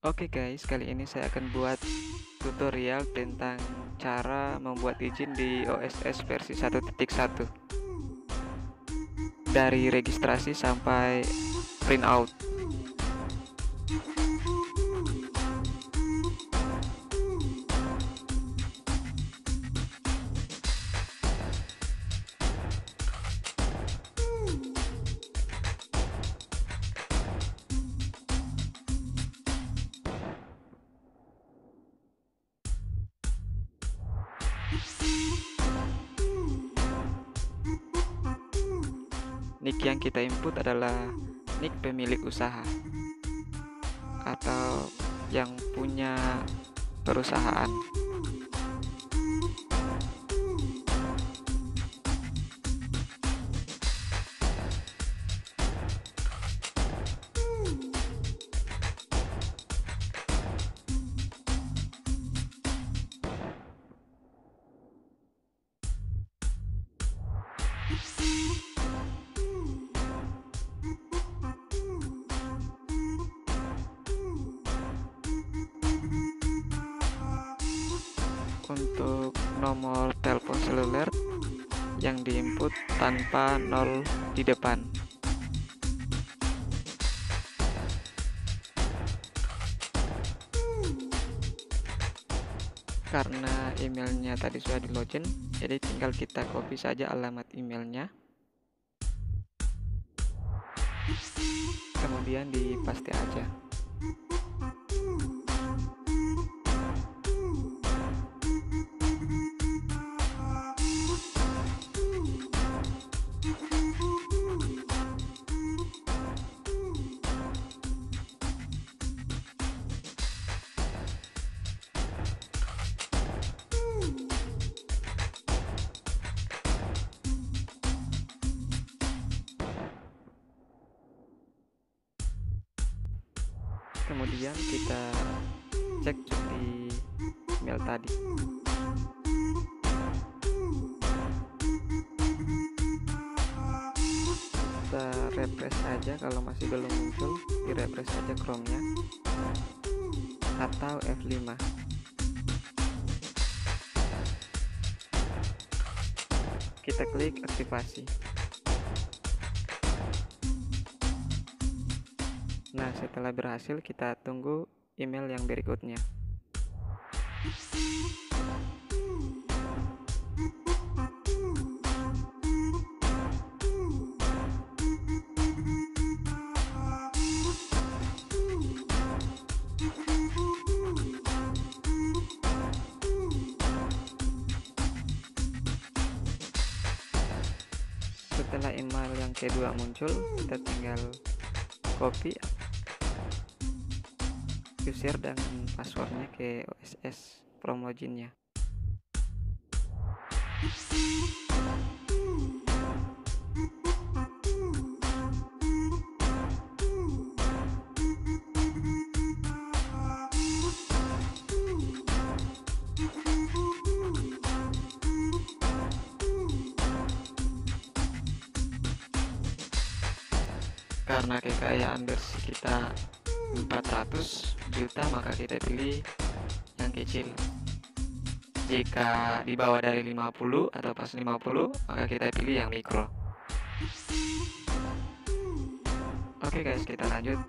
Oke guys, kali ini saya akan buat tutorial tentang cara membuat izin di OSS versi 1.1 dari registrasi sampai print out. Nik yang kita input adalah nik pemilik usaha atau yang punya perusahaan. Untuk nomor telepon seluler yang diinput tanpa 0 di depan. Karena emailnya tadi sudah di login, jadi tinggal kita copy saja alamat emailnya, kemudian dipaste aja. Kemudian kita cek di email tadi. Kita refresh saja, kalau masih belum muncul di refresh saja Chrome-nya atau F5. Kita klik aktivasi. Nah, setelah berhasil, kita tunggu email yang berikutnya. Setelah email yang kedua muncul, kita tinggal copy user dan passwordnya ke OSS from loginnya. Karena kekayaan bersih kita 400 juta, maka kita pilih yang kecil. Jika di bawah dari 50 atau pas 50, maka kita pilih yang mikro. Oke guys, kita lanjut.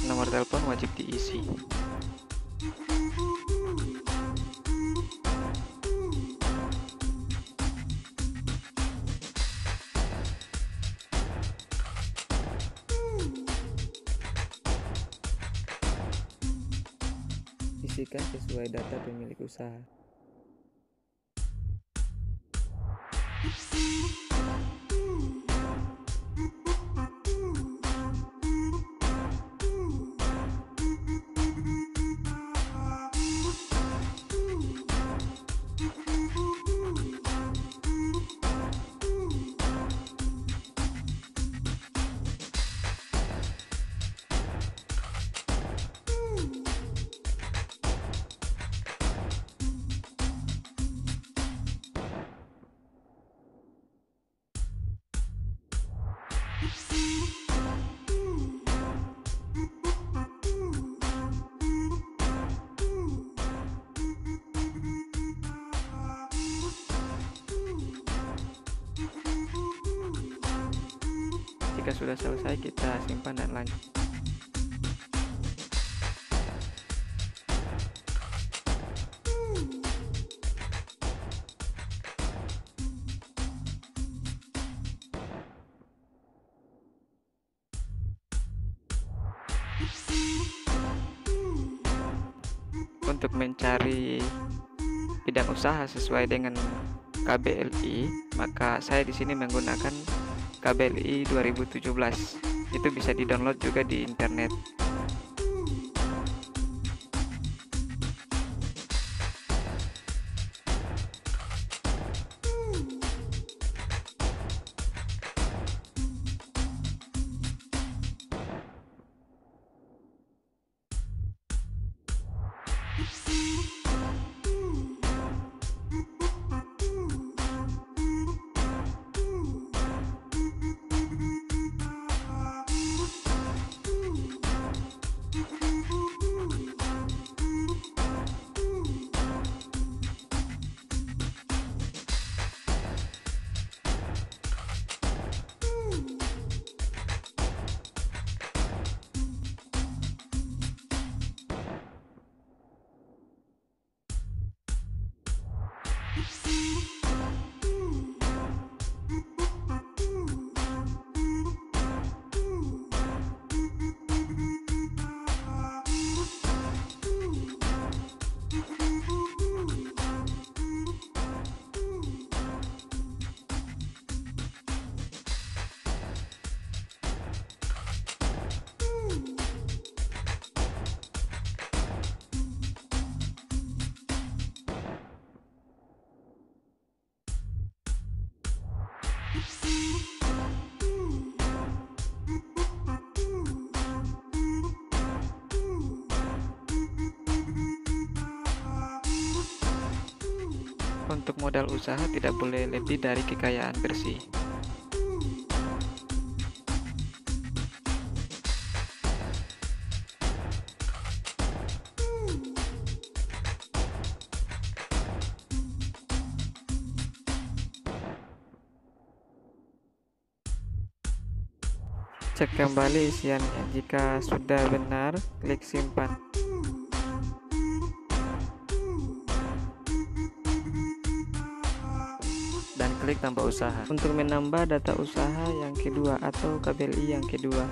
Nomor telepon wajib diisi. Isikan sesuai data pemilik usaha. Jika sudah selesai, kita simpan dan lanjut. Untuk mencari bidang usaha sesuai dengan KBLI, maka saya di sini menggunakan KBLI 2017. Itu bisa di-download juga di internet. Untuk modal usaha tidak boleh lebih dari kekayaan bersih. Cek kembali isiannya. Jika sudah benar, klik simpan. Dan klik tambah usaha untuk menambah data usaha yang kedua atau KBLI yang kedua.